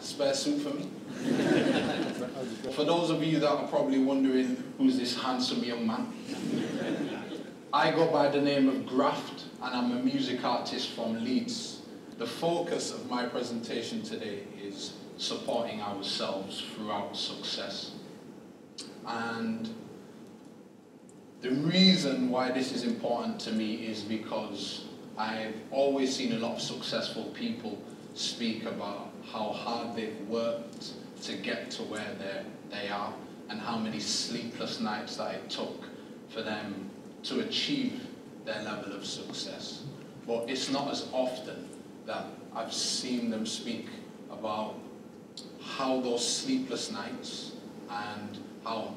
spare suit for me. For those of you that are probably wondering who's this handsome young man, I go by the name of Graft, and I'm a music artist from Leeds. The focus of my presentation today is supporting ourselves throughout success. And the reason why this is important to me is because I've always seen a lot of successful people speak about how hard they've worked to get to where they are, and how many sleepless nights that it took for them to achieve their level of success. But it's not as often that I've seen them speak about how those sleepless nights and how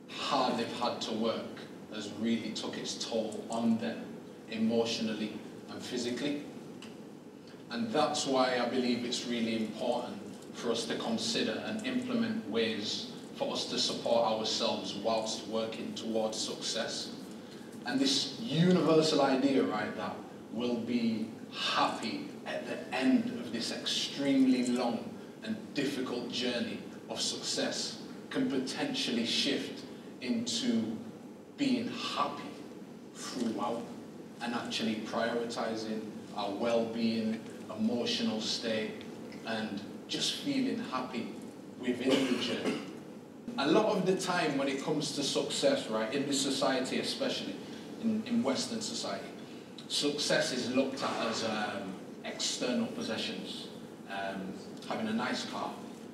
hard they've had to work has really took its toll on them emotionally and physically. And that's why I believe it's really important for us to consider and implement ways for us to support ourselves whilst working towards success. And this universal idea, right, that we'll be happy at the end of this extremely long and difficult journey of success can potentially shift into being happy throughout and actually prioritizing our well-being, emotional state, and just feeling happy within the journey. A lot of the time when it comes to success, right, in this society especially, in Western society, success is looked at as external possessions. Having a nice car,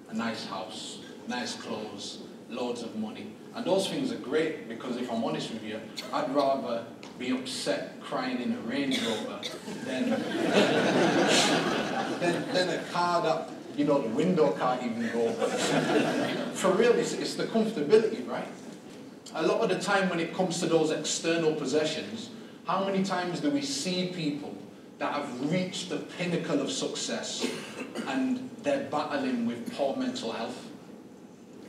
a nice house, nice clothes, loads of money. And those things are great because, if I'm honest with you, I'd rather be upset crying in a Range Rover than a car that, you know, the window can't even go. For real, it's the comfortability, right? A lot of the time when it comes to those external possessions, how many times do we see people that have reached the pinnacle of success and they're battling with poor mental health,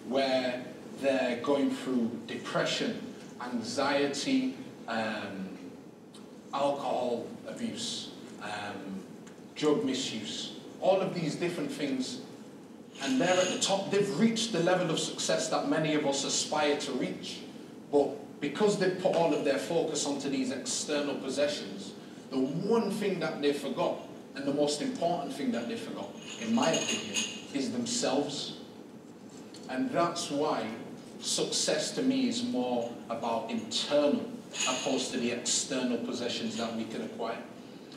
where they're going through depression, anxiety, alcohol abuse, drug misuse, all of these different things, and they're at the top. They've reached the level of success that many of us aspire to reach, but because they've put all of their focus onto these external possessions, the one thing that they forgot, and the most important thing that they forgot, in my opinion, is themselves. And that's why success to me is more about internal opposed to the external possessions that we can acquire.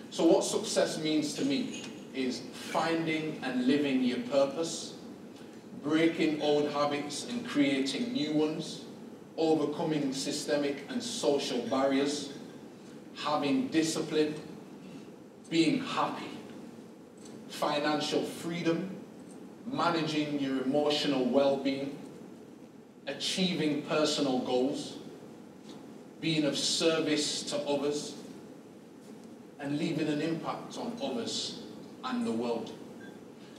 So what success means to me is finding and living your purpose, breaking old habits and creating new ones, overcoming systemic and social barriers, having discipline, being happy, financial freedom, managing your emotional well-being, achieving personal goals, being of service to others, and leaving an impact on others and the world.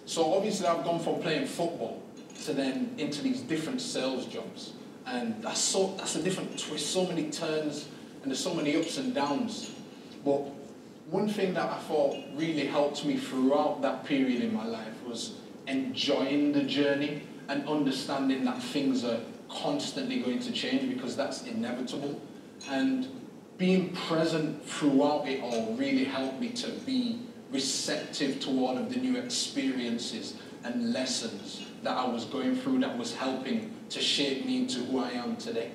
So obviously I've gone from playing football to then into these different sales jobs, and that's a different twist, so many turns, and there's so many ups and downs. But one thing that I thought really helped me throughout that period in my life was enjoying the journey and understanding that things are constantly going to change, because that's inevitable. And being present throughout it all really helped me to be receptive to all of the new experiences and lessons that I was going through, that was helping to shape me into who I am today.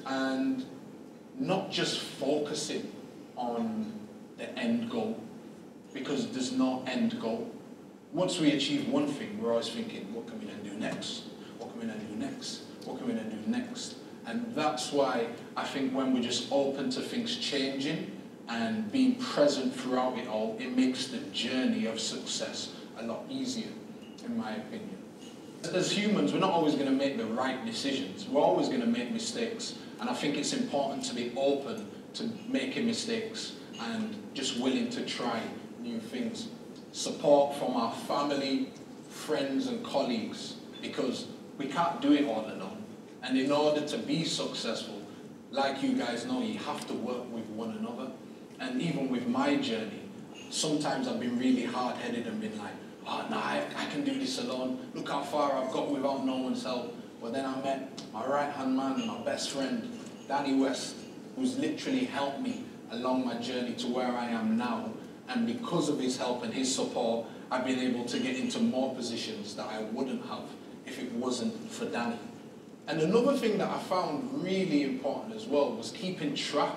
And not just focusing on the end goal, because there's no end goal. Once we achieve one thing, we're always thinking, what can we then do next? What can we then do next? What can we then do next? And that's why I think when we're just open to things changing and being present throughout it all, it makes the journey of success a lot easier, in my opinion. As humans, we're not always going to make the right decisions. We're always going to make mistakes. And I think it's important to be open to making mistakes and just willing to try new things. Support from our family, friends and colleagues, because we can't do it all alone. And in order to be successful, like you guys know, you have to work with one another. And even with my journey, sometimes I've been really hard-headed and been like, oh no, I can can do this alone. Look how far I've got without no one's help. But then I met my right-hand man, my best friend, Danny West, who's literally helped me along my journey to where I am now. And because of his help and his support, I've been able to get into more positions that I wouldn't have if it wasn't for Danny. And another thing that I found really important as well was keeping track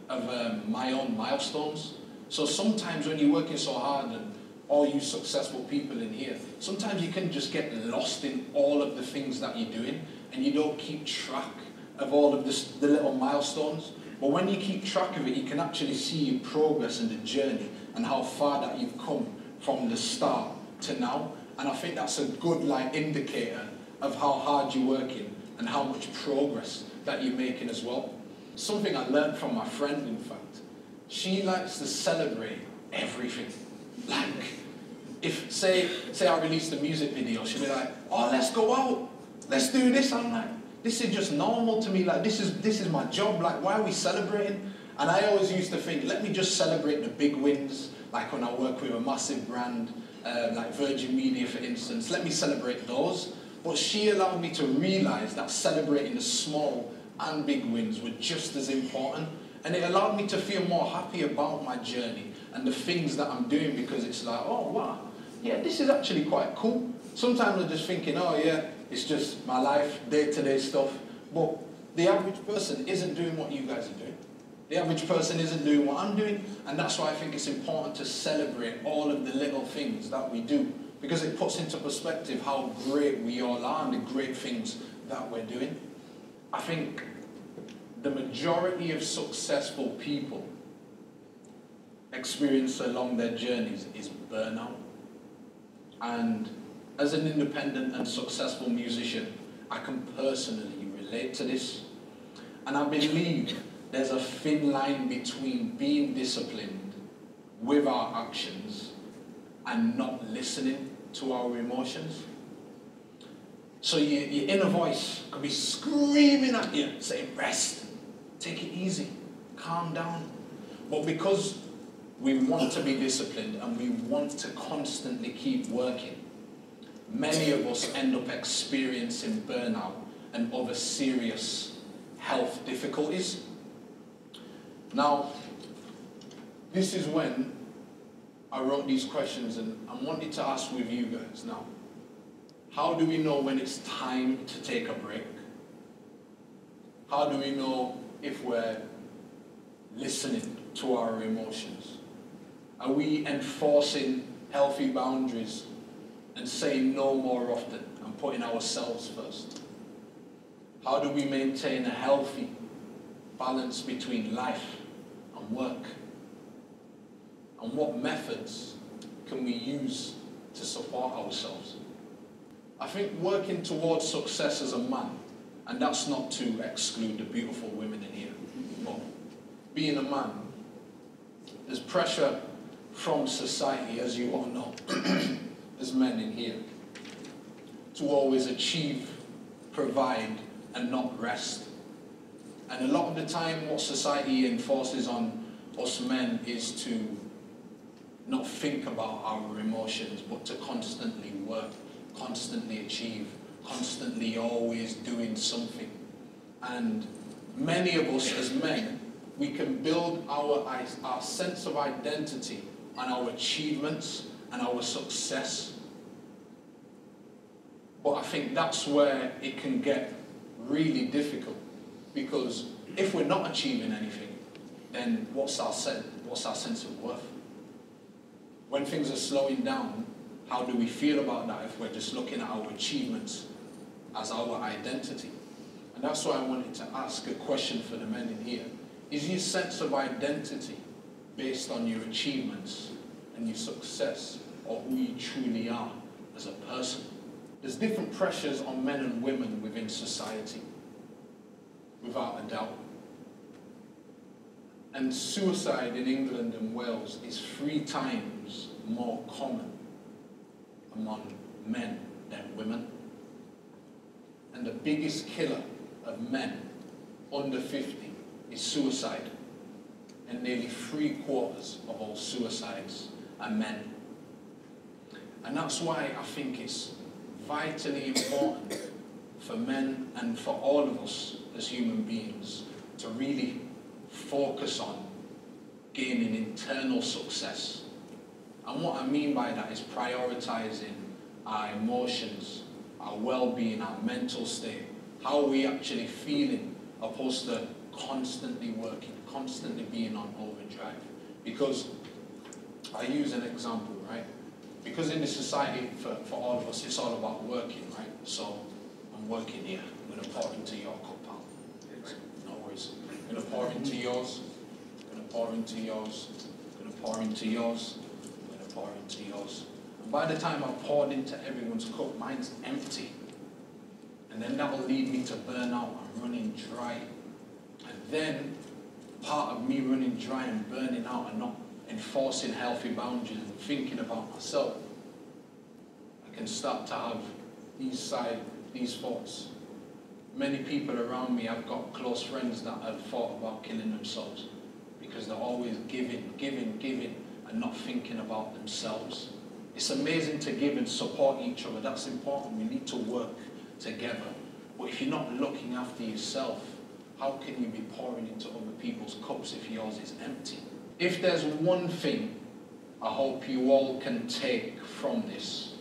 of my own milestones. So sometimes when you're working so hard, and all you successful people in here, sometimes you can just get lost in all of the things that you're doing and you don't keep track of all of the little milestones. But when you keep track of it, you can actually see your progress in the journey and how far that you've come from the start to now. And I think that's a good indicator of how hard you're working and how much progress that you're making as well. Something I learned from my friend, in fact, she likes to celebrate everything. Like, if, say I released a music video, she'll be like, oh, let's go out, let's do this. I'm like, this is just normal to me, like, this is my job, like, why are we celebrating? And I always used to think, let me just celebrate the big wins, like when I work with a massive brand, like Virgin Media, for instance, let me celebrate those. But she allowed me to realise that celebrating the small and big wins were just as important. And it allowed me to feel more happy about my journey and the things that I'm doing, because it's like, oh, wow, yeah, this is actually quite cool. Sometimes I'm just thinking, oh, yeah, it's just my life, day-to-day stuff. But the average person isn't doing what you guys are doing. The average person isn't doing what I'm doing. And that's why I think it's important to celebrate all of the little things that we do, because it puts into perspective how great we all are and the great things that we're doing. I think the majority of successful people experience along their journeys is burnout. And as an independent and successful musician, I can personally relate to this. And I believe there's a thin line between being disciplined with our actions and not listening to our emotions. So your inner voice could be screaming at you, saying, rest, take it easy, calm down. But because we want to be disciplined and we want to constantly keep working, many of us end up experiencing burnout and other serious health difficulties. Now, this is when I wrote these questions, and I wanted to ask with you guys now. How do we know when it's time to take a break? How do we know if we're listening to our emotions? Are we enforcing healthy boundaries and saying no more often and putting ourselves first? How do we maintain a healthy balance between life and work? And what methods can we use to support ourselves? I think working towards success as a man, and that's not to exclude the beautiful women in here, but being a man, there's pressure from society, as you all know, as men in here, to always achieve, provide, and not rest. And a lot of the time what society enforces on us men is to not think about our emotions, but to constantly work, constantly achieve, constantly always doing something. And many of us as men, we can build our sense of identity on our achievements and our success. But I think that's where it can get really difficult, because if we're not achieving anything, then what's our sense of worth? When things are slowing down, how do we feel about that if we're just looking at our achievements as our identity? And that's why I wanted to ask a question for the men in here. Is your sense of identity based on your achievements and your success, or who you truly are as a person? There's different pressures on men and women within society, without a doubt. And suicide in England and Wales is 3 times more common among men than women. And the biggest killer of men under 50 is suicide. And nearly 3/4 of all suicides are men. And that's why I think it's vitally important for men and for all of us as human beings to really focus on gaining internal success. And what I mean by that is prioritizing our emotions, our well-being, our mental state, how are we actually feeling, opposed to constantly working, constantly being on overdrive. Because I use an example, right? Because in this society, for all of us, it's all about working, right? So I'm working here. I'm going to pour into your cup, pal. No worries. I'm going to pour into yours. I'm going to pour into yours. I'm going to pour into yours. I'm going to pour into yours. And by the time I've poured into everyone's cup, mine's empty. And then that will lead me to burnout and running dry. And then part of me running dry and burning out and not enforcing healthy boundaries and thinking about myself, I can start to have these thoughts. Many people around me, I've got close friends that have thought about killing themselves because they're always giving, and not thinking about themselves. It's amazing to give and support each other. That's important. We need to work together. But if you're not looking after yourself, how can you be pouring into other people's cups if yours is empty? If there's one thing I hope you all can take from this,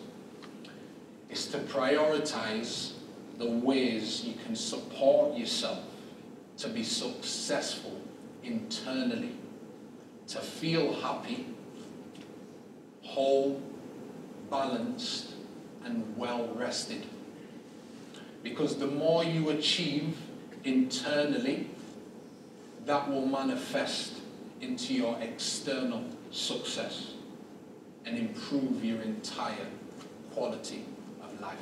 is to prioritize the ways you can support yourself to be successful internally, to feel happy, whole, balanced, and well-rested. Because the more you achieve internally, that will manifest into your external success and improve your entire quality of life.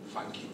Thank you.